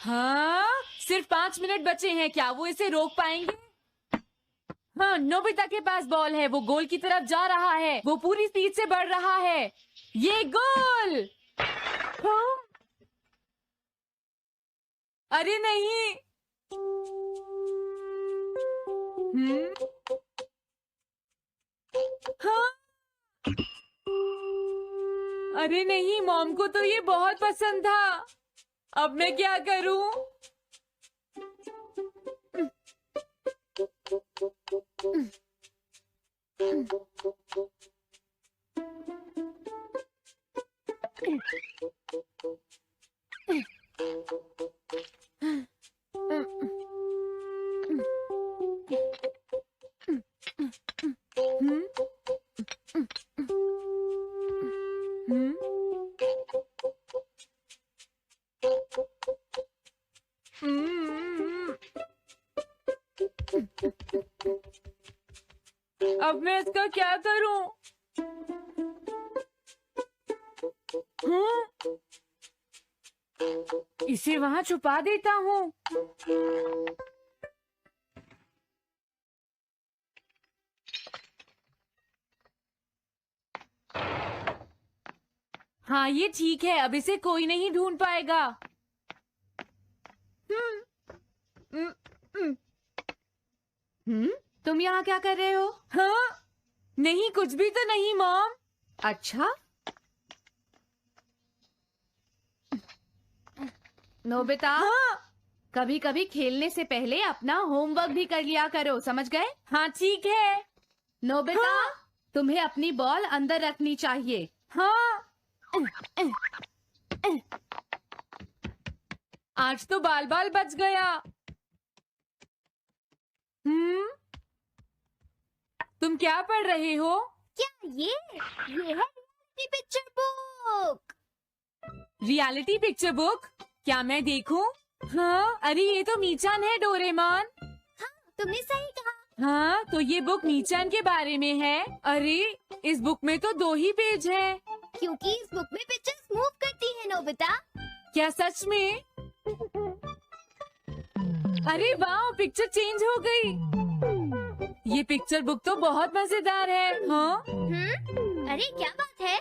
हाँ, सिर्फ 5 मिनट बचे हैं, क्या वो इसे रोक पाएंगे? हाँ, नोबिता के पास बॉल है, वो गोल की तरफ जा रहा है, वो पूरी स्पीड से बढ़ रहा है। ये गोल! हाँ? अरे नहीं! हाँ? अरे नहीं, मॉम को तो ये बहुत पसंद था। अब मैं क्या करूं? अब मैं इसका क्या करूं? इसे वहां छुपा देता हूँ। हाँ, ये ठीक है, अब इसे कोई नहीं ढूंढ पाएगा। तुम यहाँ क्या कर रहे हो? हाँ? नहीं, कुछ भी तो नहीं मॉम। अच्छा, नोबिता, हाँ? कभी कभी खेलने से पहले अपना होमवर्क भी कर लिया करो, समझ गए? हाँ, ठीक है। नोबिता, हाँ? तुम्हें अपनी बॉल अंदर रखनी चाहिए। हाँ? आज तो बाल बाल बच गया। तुम क्या पढ़ रहे हो? क्या ये है picture book. Reality picture book? क्या मैं देखूं? हाँ, अरे ये तो मीचान है, डोरेमोन। हाँ, तुमने सही कहा। हाँ, तो ये बुक मीचान के बारे में है। अरे, इस बुक में तो 2 ही पेज हैं। क्योंकि इस बुक में पिक्चर्स मूव करती है नोबिता। क्या सच में? अरे वाह, पिक्चर चेंज हो गई। ये पिक्चर बुक तो बहुत मजेदार है। हाँ? अरे क्या बात है?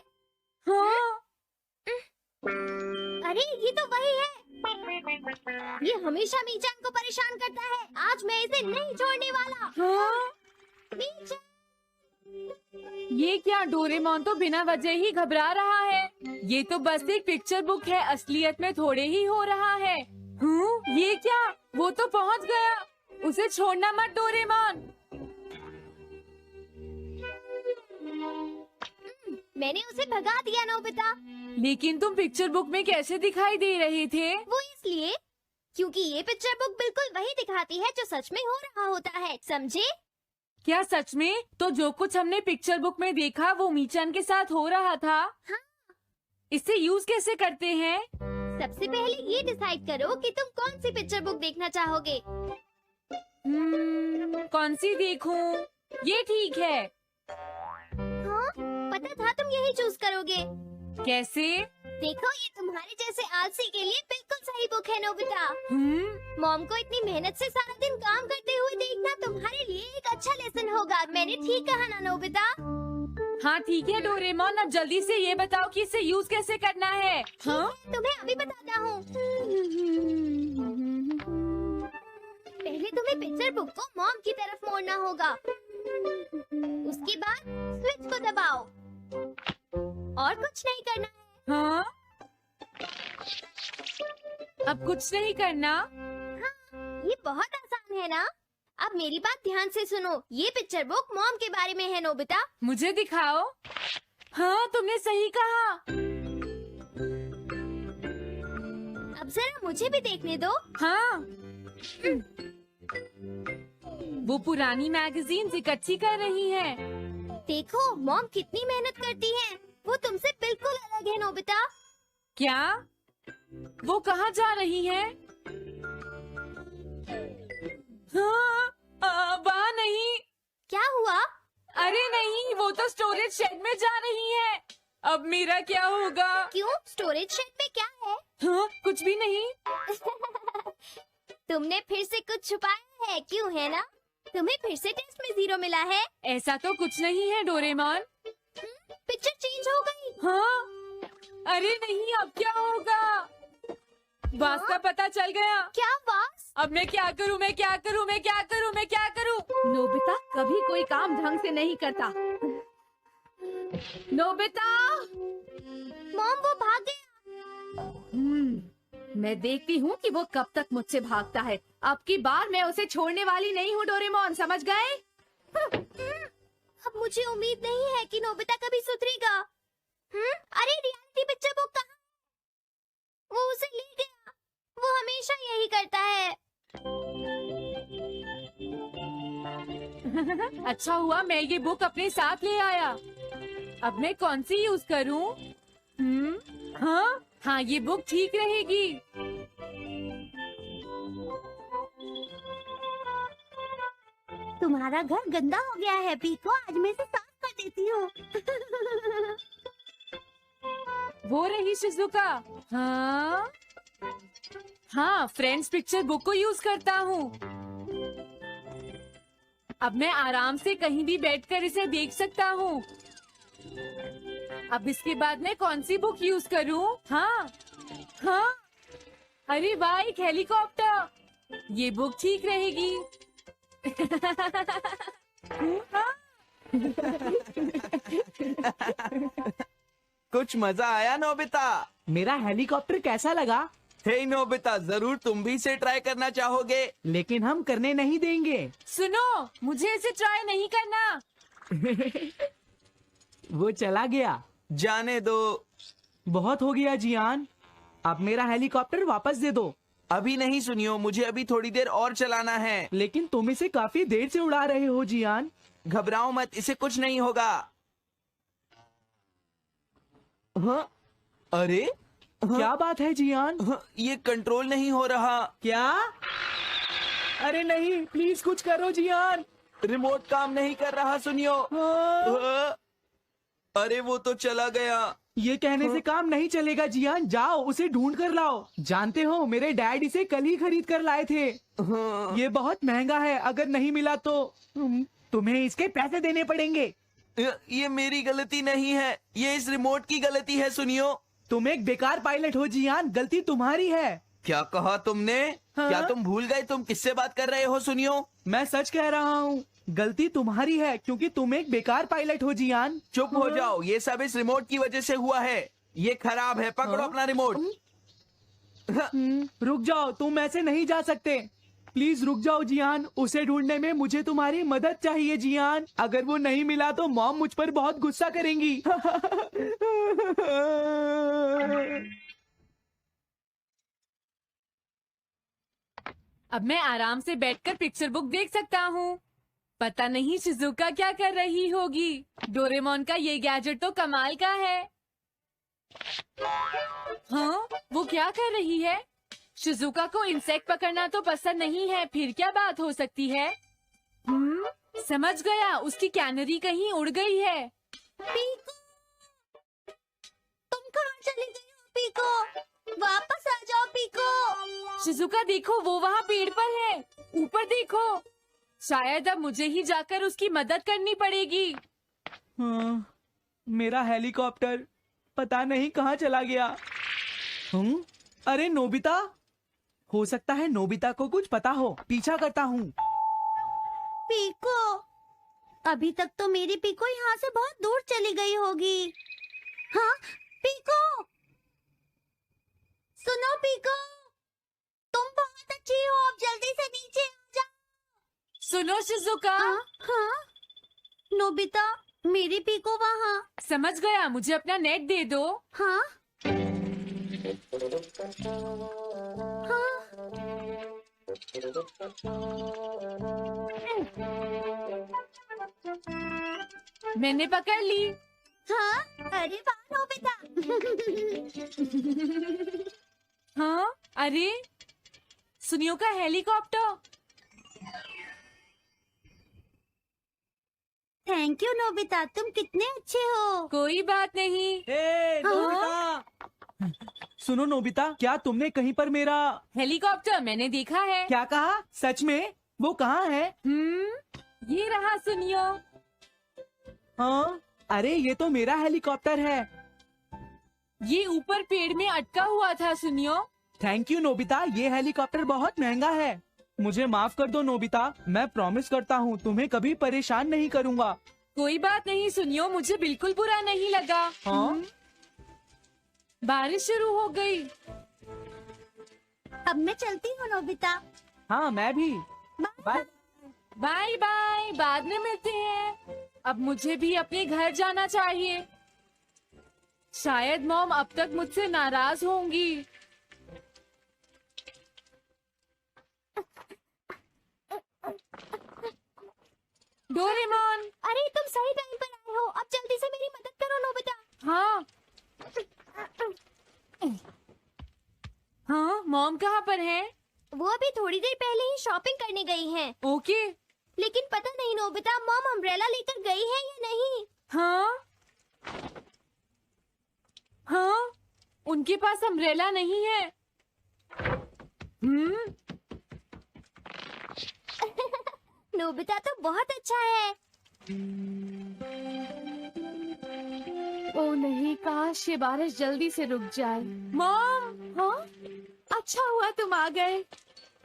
हाँ? अरे ये तो वही है। ये हमेशा मीचान को परेशान करता है। आज मैं इसे नहीं छोड़ने वाला। हाँ? मीचान! ये क्या, डोरेमोन तो बिना वजह ही घबरा रहा है। ये तो बस एक पिक्चर बुक है, असलियत में थोड़े ही हो रहा है। ये क्या? वो तो पहुंच गया। उसे छोड़ना मत डोरेमोन। मैंने उसे भगा दिया नोबिता। लेकिन तुम पिक्चर बुक में कैसे दिखाई दे रहे थे? वो इसलिए क्योंकि ये पिक्चर बुक बिल्कुल वही दिखाती है जो सच में हो रहा होता है, समझे? क्या सच में? तो जो कुछ हमने पिक्चर बुक में देखा वो मीचान के साथ हो रहा था? हाँ। इसे यूज कैसे करते हैं? सबसे पहले ये डिसाइड करो कि तुम कौन सी पिक्चर बुक देखना चाहोगे। कौन सी देखूं? ये ठीक है। हाँ, पता था तुम यही चूज करोगे। कैसे? देखो, ये तुम्हारे जैसे आलसी के लिए बिल्कुल सही बुक है नोबिता। मॉम को इतनी मेहनत से सारा दिन काम करते हुए देखना तुम्हारे लिए एक अच्छा लेसन होगा। मैंने ठीक कहा ना नोबिता? हाँ ठीक है डोरेमोन, अब जल्दी से ये बताओ कि इसे यूज कैसे करना है। हाँ? तुम्हें अभी बताता हूँ। पहले तुम्हें पिक्चर बुक को मॉम की तरफ मोड़ना होगा। उसके बाद स्विच को दबाओ और कुछ नहीं करना है। हाँ? अब कुछ नहीं करना? हाँ, ये बहुत आसान है ना? अब मेरी बात ध्यान से सुनो। ये पिक्चर बुक मॉम के बारे में है नोबिता। मुझे दिखाओ। हाँ, तुमने सही कहा। अब जरा मुझे भी देखने दो। हाँ। वो पुरानी मैगजीन्स इकट्ठी कर रही है। देखो मॉम कितनी मेहनत करती है। वो तुमसे बिल्कुल अलग है नोबिता। क्या? वो कहाँ जा रही है? हाँ, वहाँ नहीं। क्या हुआ? अरे नहीं, वो तो स्टोरेज शेड में जा रही है। अब मेरा क्या होगा? क्यों? स्टोरेज शेड में क्या है? हाँ, कुछ भी नहीं। तुमने फिर से कुछ छुपाया है, क्यों है ना? तुम्हें फिर से टेस्ट में 0 मिला है। ऐसा तो कुछ नहीं है डोरेमोन। पिक्चर चेंज हो गई। हाँ, अरे नहीं, अब क्या होगा? बास का पता चल गया। क्या बास? अब मैं क्या करूँ, मैं क्या करूँ, मैं क्या करूँ, मैं क्या करूँ? नोबिता कभी कोई काम ढंग से नहीं करता। नोबिता! मॉम, वो भाग गया। मैं देखती हूँ कि वो कब तक मुझसे भागता है। अब की बार मैं उसे छोड़ने वाली नहीं हूँ डोरेमोन, समझ गए? अब मुझे उम्मीद नहीं है कि नोबिता कभी सुधरेगा। अरे रियलिटी पिक्चर बुक कहाँ? वो उसे ले गया। वो हमेशा यही करता है। अच्छा हुआ मैं ये बुक अपने साथ ले आया। अब मैं कौन सी यूज करूँ? हाँ हाँ, ये बुक ठीक रहेगी। तुम्हारा घर गंदा हो गया है पीको, आज मैं इसे साफ कर देती हूँ। वो रही शिजुका। हाँ हाँ, फ्रेंड्स पिक्चर बुक को यूज करता हूँ। अब मैं आराम से कहीं भी बैठकर इसे देख सकता हूँ। अब इसके बाद मैं कौन सी बुक यूज करूँ? हाँ हाँ, अरे वाह, एक हेलीकॉप्टर। ये बुक ठीक रहेगी। हाँ? कुछ मजा आया नोबिता? मेरा हेलीकॉप्टर कैसा लगा? हे नोबिता, जरूर तुम भी इसे ट्राई करना चाहोगे। लेकिन हम करने नहीं देंगे। सुनो, मुझे इसे ट्राई नहीं करना। वो चला गया। जाने दो। बहुत हो गया जियान, अब मेरा हेलीकॉप्टर वापस दे दो। अभी नहीं सुनियो, मुझे अभी थोड़ी देर और चलाना है। लेकिन तुम इसे काफी देर से उड़ा रहे हो जियान। घबराओ मत, इसे कुछ नहीं होगा। हाँ? अरे क्या बात है जियान? हाँ, ये कंट्रोल नहीं हो रहा। क्या? अरे नहीं, प्लीज कुछ करो जियान। रिमोट काम नहीं कर रहा, सुनियो। हाँ। हाँ। अरे वो तो चला गया। ये कहने से काम नहीं चलेगा जियान, जाओ उसे ढूंढ कर लाओ। जानते हो, मेरे डैड इसे कल ही खरीद कर लाए थे। हाँ। ये बहुत महंगा है, अगर नहीं मिला तो तुम्हें इसके पैसे देने पड़ेंगे। ये मेरी गलती नहीं है, ये इस रिमोट की गलती है, सुनियो। तुम एक बेकार पायलट हो जियान, गलती तुम्हारी है। क्या कहा तुमने? हाँ? क्या तुम भूल गए तुम किससे बात कर रहे हो? सुनियो, मैं सच कह रहा हूँ, गलती तुम्हारी है क्योंकि तुम एक बेकार पायलट हो जियान। चुप हो जाओ, ये सब इस रिमोट की वजह से हुआ है। ये खराब है, पकड़ो हाँ? अपना रिमोट। रुक जाओ, तुम ऐसे नहीं जा सकते। प्लीज रुक जाओ जियान, उसे ढूंढने में मुझे तुम्हारी मदद चाहिए जियान। अगर वो नहीं मिला तो मॉम मुझ पर बहुत गुस्सा करेंगी। अब मैं आराम से बैठकर पिक्चर बुक देख सकता हूँ। पता नहीं शिजुका क्या कर रही होगी। डोरेमोन का ये गैजेट तो कमाल का है। हाँ, वो क्या कर रही है? शिजुका को इंसेक्ट पकड़ना तो पसंद नहीं है, फिर क्या बात हो सकती है? समझ गया, उसकी कैनरी कहीं उड़ गई है। पीको, तुम कहाँ चली गई हो पीको? वापस आ जाओ पीको। शिजुका देखो, वो वहाँ पेड़ पर है। ऊपर देखो। शायद अब मुझे ही जाकर उसकी मदद करनी पड़ेगी। हाँ, मेरा हेलीकॉप्टर पता नहीं कहाँ चला गया। अरे नोबिता, हो सकता है नोबिता को कुछ पता हो, पीछा करता हूँ। पीको, अभी तक तो मेरी पीको यहाँ से बहुत दूर चली गई होगी। हाँ पीको, सुनो पीको, तुम बहुत अच्छी हो, अब जल्दी से नीचे आ जाओ। सुनो शिजुका। हाँ नोबिता, मेरी पीको वहाँ। समझ गया, मुझे अपना नेट दे दो। हाँ हाँ, मैंने पकड़ ली। हाँ, अरे वाह नोबिता। हाँ, अरे सुनियो का हेलीकॉप्टर। थैंक यू नोबिता, तुम कितने अच्छे हो। कोई बात नहीं। ए, नोबिता, सुनो नोबिता, क्या तुमने कहीं पर मेरा हेलीकॉप्टर मैंने देखा है। क्या कहा? सच में? वो कहाँ है? ये रहा सुनियो। हाँ, अरे ये तो मेरा हेलीकॉप्टर है। ये ऊपर पेड़ में अटका हुआ था सुनियो। थैंक यू नोबिता, ये हेलीकॉप्टर बहुत महंगा है। मुझे माफ कर दो नोबिता, मैं प्रॉमिस करता हूँ तुम्हें कभी परेशान नहीं करूँगा। कोई बात नहीं सुनियो, मुझे बिल्कुल बुरा नहीं लगा। हाँ? बारिश शुरू हो गई। अब मैं चलती हूँ नोबिता। हाँ मैं भी। बाय। बाय बाय, बाद में मिलते हैं। अब मुझे भी अपने घर जाना चाहिए। शायद मॉम अब तक मुझसे नाराज होंगी। डोरेमोन। अरे तुम सही टाइम पर आए हो। अब जल्दी से मेरी मदद करो नोबिता। हाँ हाँ, मॉम कहाँ पर है? वो अभी थोड़ी देर पहले ही शॉपिंग करने गई हैं। ओके। लेकिन पता नहीं नोबिता, मॉम अम्ब्रेला लेकर गई है या नहीं। हाँ हाँ, उनके पास अम्ब्रेला नहीं है। नोबिता तो बहुत अच्छा है। ओ नहीं, काश ये बारिश जल्दी से रुक जाए। मॉम। हाँ, अच्छा हुआ तुम आ गए।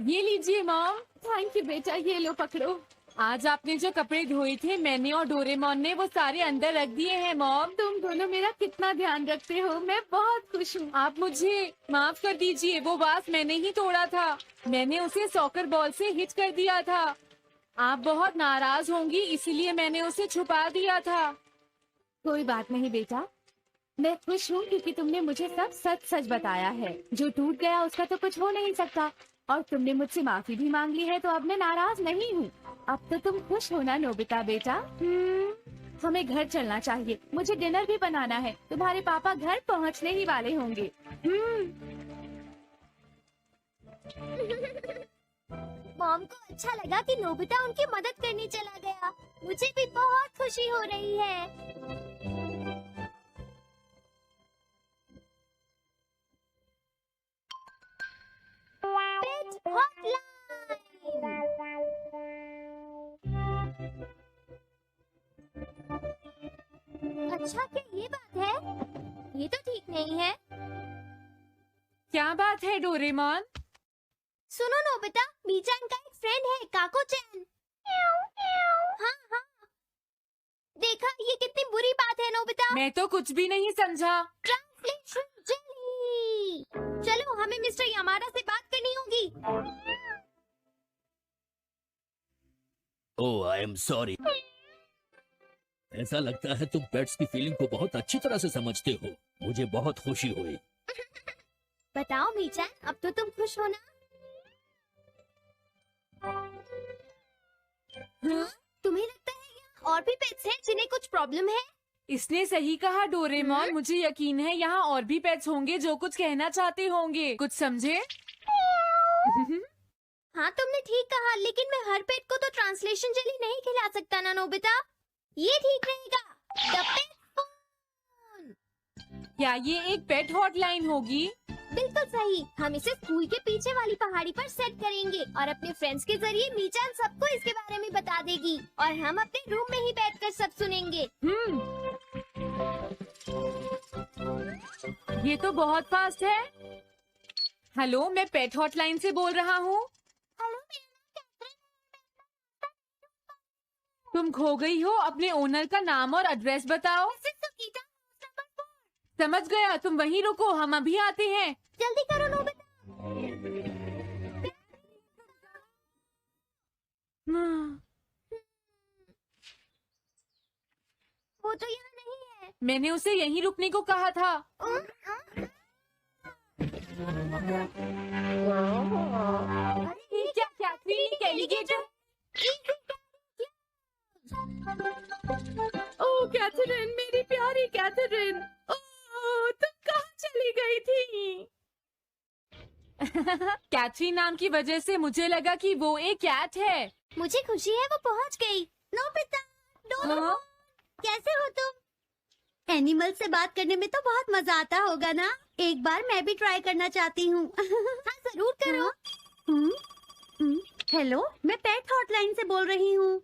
ये लीजिए मॉम। थैंक यू बेटा, ये लो पकड़ो। आज आपने जो कपड़े धोए थे मैंने और डोरेमोन ने वो सारे अंदर रख दिए हैं मॉम। तुम दोनों मेरा कितना ध्यान रखते हो, मैं बहुत खुश हूँ। आप मुझे माफ कर दीजिए, वो वास मैंने ही तोड़ा था। मैंने उसे सॉकर बॉल से हिट कर दिया था। आप बहुत नाराज होंगी इसीलिए मैंने उसे छुपा दिया था। कोई बात नहीं बेटा, मैं खुश हूँ क्योंकि तुमने मुझे सब सच सच बताया है। जो टूट गया उसका तो कुछ हो नहीं सकता, और तुमने मुझसे माफी भी मांग ली है, तो अब मैं नाराज नहीं हूँ। अब तो तुम खुश हो ना नोबिता बेटा? हमें घर चलना चाहिए, मुझे डिनर भी बनाना है। तुम्हारे पापा घर पहुँचने ही वाले होंगे। मॉम को अच्छा लगा कि नोबिता उनकी मदद करने चला गया। मुझे भी बहुत खुशी हो रही है। पेट हॉटलाइन। अच्छा, क्या ये बात है? ये तो ठीक नहीं है। क्या बात है डोरेमोन? सुनो नोबिता, मीचान का एक फ्रेंड है, काको-चैन। हाँ हाँ, देखा, ये कितनी बुरी बात है नोबिता। मैं तो कुछ भी नहीं समझा। Translation jelly. चलो, हमें मिस्टर यामाडा से बात करनी होगी। ओह आई एम सॉरी। ऐसा लगता है तुम पेट्स की फीलिंग को बहुत अच्छी तरह से समझते हो। मुझे बहुत खुशी हुई। बताओ मीचान, अब तो तुम खुश हो ना? हाँ? तुम्हें लगता है यहाँ और भी पेट्स हैं जिन्हें कुछ प्रॉब्लम है? इसने सही कहा डोरेमोन, मुझे यकीन है यहाँ और भी पेट्स होंगे जो कुछ कहना चाहते होंगे। कुछ समझे? हाँ, तुमने ठीक कहा, लेकिन मैं हर पेट को तो ट्रांसलेशन जेली नहीं खिला सकता ना नोबिता। ये ठीक रहेगा। The pet phone. क्या ये एक पेट हॉटलाइन होगी? बिल्कुल सही। हम इसे स्कूल के पीछे वाली पहाड़ी पर सेट करेंगे और अपने फ्रेंड्स के जरिए मीचान सबको इसके बारे में बता देगी और हम अपने रूम में ही बैठकर सब सुनेंगे। ये तो बहुत फास्ट है। हेलो, मैं पेट हॉटलाइन से बोल रहा हूँ। हेलो, तुम खो गई हो, अपने ओनर का नाम और एड्रेस बताओ। समझ गया, तुम वहीं रुको, हम अभी आते हैं। जल्दी करो नोबिता। वो तो यहाँ नहीं है। मैंने उसे यहीं रुकने को कहा था। अरे क्या कैथरीन, एलिगेटर? ओह कैथरीन, मेरी प्यारी कैथरीन, ओह तुम कहाँ चली गई थी? कैथरीन नाम की वजह से मुझे लगा कि वो एक कैट है। मुझे खुशी है वो पहुँच गई। नोबिता, डोरेमोन, हाँ? कैसे हो तुम? एनिमल से बात करने में तो बहुत मजा आता होगा ना? एक बार मैं भी ट्राई करना चाहती हूँ। हाँ जरूर करो। हेलो, मैं पेट हॉटलाइन से बोल रही हूँ।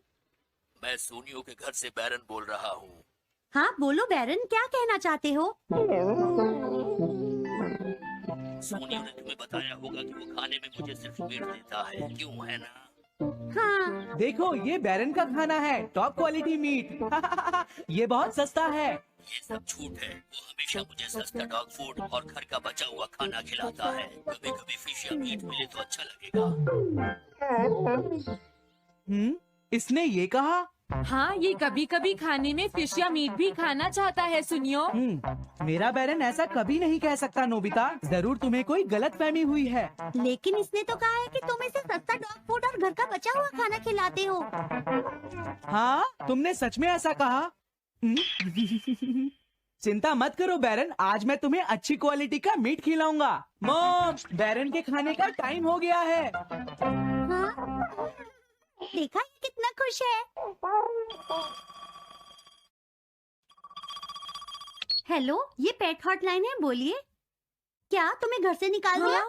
मैं सोनियो के घर से बैरन बोल रहा हूँ। हाँ बोलो बैरन, क्या कहना चाहते हो? सोनियो ने तुम्हें बताया होगा कि वो खाने में मुझे सिर्फ मीट देता है, क्यों है ना? हाँ देखो ये बैरन का खाना है, टॉप क्वालिटी मीट। ये बहुत सस्ता है। ये सब झूठ है। वो हमेशा मुझे सस्ता डॉग फूड और घर का बचा हुआ खाना खिलाता है। कभी कभी फिश या मीट मिले तो अच्छा लगेगा। इसने ये कहा। हाँ, ये कभी कभी खाने में फिश या मीट भी खाना चाहता है सुनियो। मेरा बैरन ऐसा कभी नहीं कह सकता नोबिता, जरूर तुम्हें कोई गलत फहमी हुई है। लेकिन इसने तो कहा है कि तुम इसे सस्ता डॉग फूड और घर का बचा हुआ खाना खिलाते हो। हाँ, तुमने सच में ऐसा कहा? चिंता मत करो बैरन, आज मैं तुम्हें अच्छी क्वालिटी का मीट खिलाऊंगा। मॉम, बैरन के खाने का टाइम हो गया है। हाँ? देखा ये कितना खुश है। हेलो, ये पेट हॉटलाइन है, बोलिए। क्या तुम्हें घर से निकाल दिया?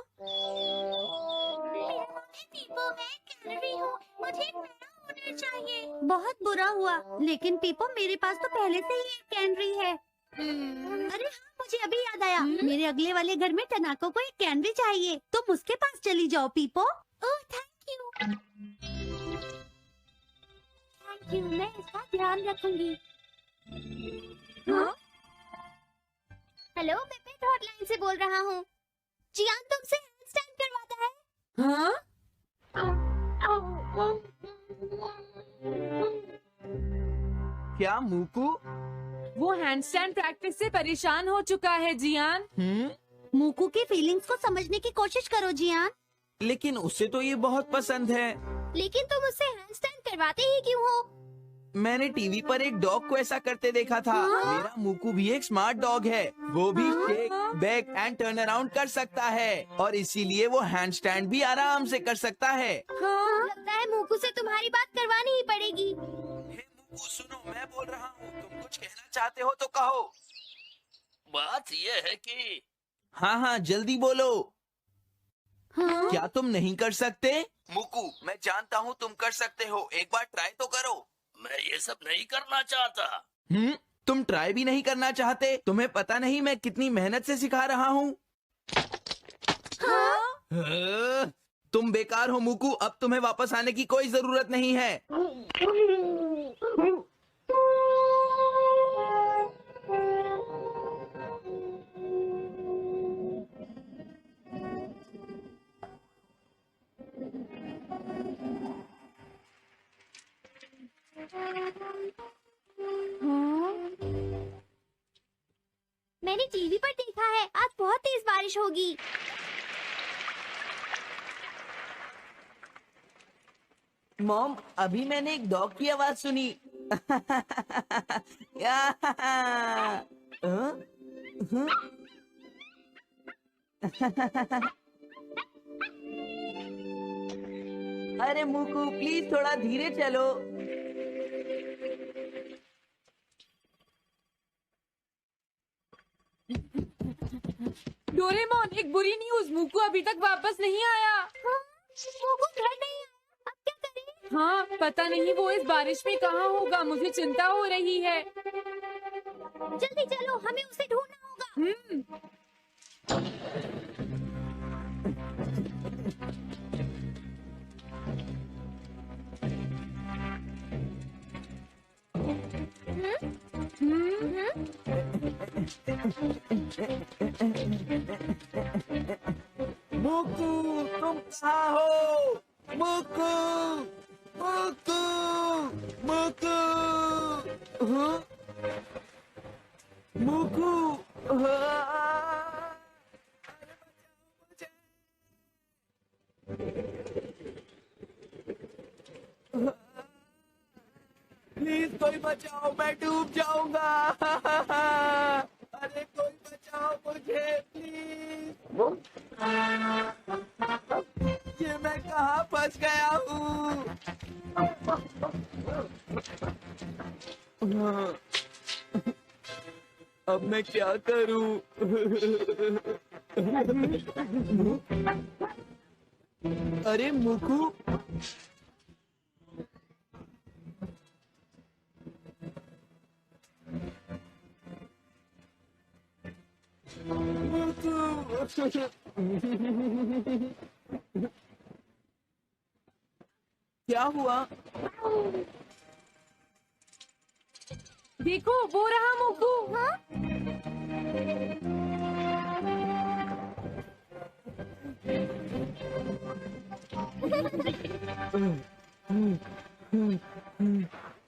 मुझे एक नया ओनर चाहिए। बहुत बुरा हुआ, लेकिन पीपो मेरे पास तो पहले से ही एक कैनरी है। अरे हाँ, मुझे अभी याद आया, मेरे अगले वाले घर में टनाको को एक कैनरी चाहिए। तुम उसके पास चली जाओ पीपो। Oh thank you. मैं इसका ध्यान रखूंगी। हाँ? हेलो, मैं पेट हॉटलाइन से बोल रहा हूँ। जियान तुमसे हैंडस्टैंड करवाता है। हाँ? क्या मूकू? वो हैंडस्टैंड प्रैक्टिस से परेशान हो चुका है जियान। मूकू की फीलिंग्स को समझने की कोशिश करो जियान। लेकिन उसे तो ये बहुत पसंद है। लेकिन तुम उससे हैंडस्टैंड करवाते ही क्यों हो? मैंने टीवी पर एक डॉग को ऐसा करते देखा था। मेरा मूकू भी एक स्मार्ट डॉग है। वो भी shake, back and turn around कर सकता है और इसीलिए वो हैंड स्टैंड भी आराम से कर सकता है। हाँ? लगता है मूकू से तुम्हारी बात करवानी ही पड़ेगी। हे मूकू, सुनो, मैं बोल रहा हूँ, तुम कुछ कहना चाहते हो तो कहो। बात ये है कि हाँ, जल्दी बोलो। हाँ? क्या तुम नहीं कर सकते? मूकू, मैं जानता हूँ तुम कर सकते हो, एक बार ट्राई तो करो। मैं ये सब नहीं करना चाहता। तुम ट्राई भी नहीं करना चाहते? तुम्हें पता नहीं मैं कितनी मेहनत से सिखा रहा हूँ। तुम बेकार हो मूकू, अब तुम्हें वापस आने की कोई जरूरत नहीं है। मैंने टीवी पर देखा है, आज बहुत तेज बारिश होगी। मॉम, अभी मैंने एक डॉग की आवाज सुनी। अरे मूकू, प्लीज थोड़ा धीरे चलो। डोरेमोन, एक बुरी न्यूज, मूकू अभी तक वापस नहीं आया। मूकू घर नहीं आया, अब क्या करें? हाँ, पता नहीं वो इस बारिश में कहाँ होगा, मुझे चिंता हो रही है। जल्दी चलो, हमें उसे ढूंढना होगा। मूकू, तुम कहाँ हो? मूकू, मूकू, मूकू, मूकू। प्लीज कोई बचाओ, मैं डूब जाऊंगा। अरे कोई बचाओ मुझे प्लीज। ये मैं कहाँ फंस गया हूँ? अब मैं क्या करूं? अरे मुकू, क्या हुआ? देखो वो रहा मुक्कू। हाँ?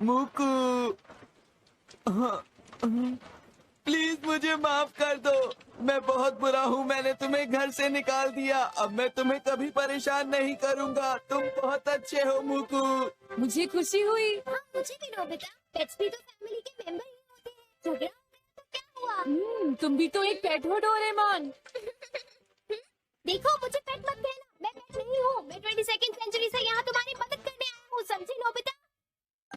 मुकू, प्लीज मुझे माफ कर दो। मैं बहुत बुरा हूँ, मैंने तुम्हें घर से निकाल दिया। अब मैं तुम्हें कभी परेशान नहीं करूँगा। तुम बहुत अच्छे हो मुकू। मुझे खुशी हुई। हाँ, मुझे भी नोबिता। पेट्स भी तो फैमिली के मेंबर ही होते हैं। झगड़ा हो गया तो क्या हुआ? तुम भी तो एक पेट हो डोरेमोन। देखो, मुझे पेट मत कहना। मैं पेट नहीं हूँ। मैं 22nd